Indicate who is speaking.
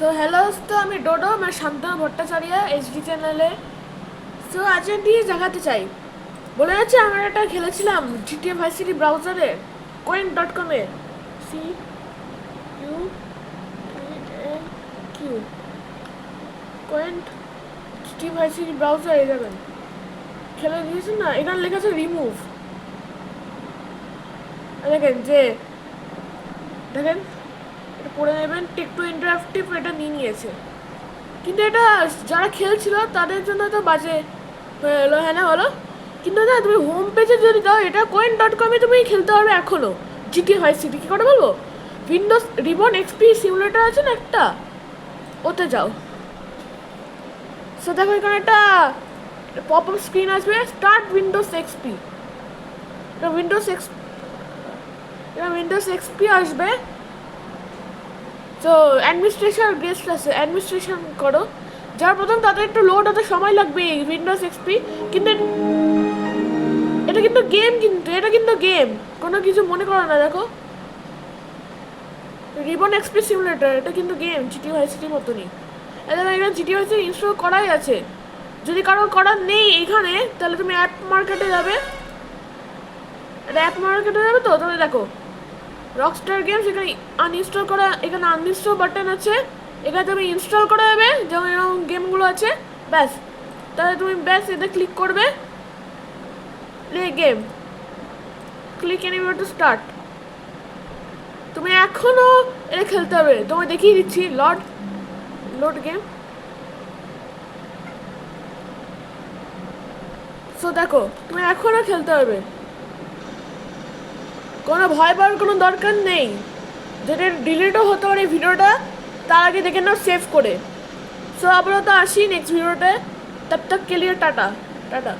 Speaker 1: So hello, তো আমি ডোডো, মানে শান্তনু ভট্টাচার্য এইচডি চ্যানেলে। সো আজকে দিয়ে জাগাতে চাই বলে যাচ্ছে আমরা একটা খেলেছিলাম জিটিএ ভাইস সিটি ব্রাউজারে coin.com-এ CUINQ coin GTA vice city ব্রাউজারে যাবেন, খেলে দিয়েছেন না? এখানে লেখা আছে রিমুভ। দেখেন দেখেন এটা পড়ে নেবেন, টেক টু ইন্টারাক্টিভ এটা নিয়ে নিয়েছে, কিন্তু এটা যারা খেলছিল তাদের জন্য তো বাজে হয়ে এলো। হ্যাঁ না বলো, কিন্তু না তুমি হোম পেজে যদি দাও এটা coin.com-এ তুমি খেলতে পারবে এখনও জিটিএ ভাইস সিটি। কী করে বলবো, উইন্ডোজ রিবন এক্সপি সিমুলেটার আছে না একটা, ওতে যাও। সো দেখো এখানে একটা পপ আপ স্ক্রিন আসবে, স্টার্ট উইন্ডোজ এক্সপি। এটা উইন্ডোজ এক্সপি আসবে। তো অ্যাডমিনিস্ট্রেশন গেস্ট আছে, অ্যাডমিনিস্ট্রেশন করো। যার প্রথম তাদের একটু লোড হতে সময় লাগবে উইন্ডোজ এক্সপি, কিন্তু এটা কিন্তু গেম, কোনো কিছু মনে করো না। দেখো রিবন এক্সপি সিমুলেটার, এটা কিন্তু গেম জিটিএ ভাইস সিটির মতনই। এখানে জিটিএ ভাইস সিটি ইনস্টল করাই আছে। যদি কারোর করার নেই এখানে, তাহলে তুমি অ্যাপ মার্কেটে যাবে। তো তাহলে দেখো রকস্টার গেমস, এখানে আনইনস্টল করা, এখানে আনইনস্টল বাটন আছে, এখানে তুমি ইনস্টল করা যাবে যেমন এরকম গেমগুলো আছে। ব্যাস, তাহলে তুমি এতে ক্লিক করবে, play game, click anywhere to start. তুমি এখনও এটা খেলতে হবে, তোমায় দেখিয়ে দিচ্ছি। Load game. সো দেখো তুমি এখনও খেলতে হবে, কোনো ভয় পাওয়ার কোনো দরকার নেই। যেটা ডিলিটও হতে পারে ভিডিওটা, তার আগে দেখে নাও সেভ করে। সো আপাতত আসি নেক্সট ভিডিওতে, তব তক কে লিয়ে টাটা টাটা।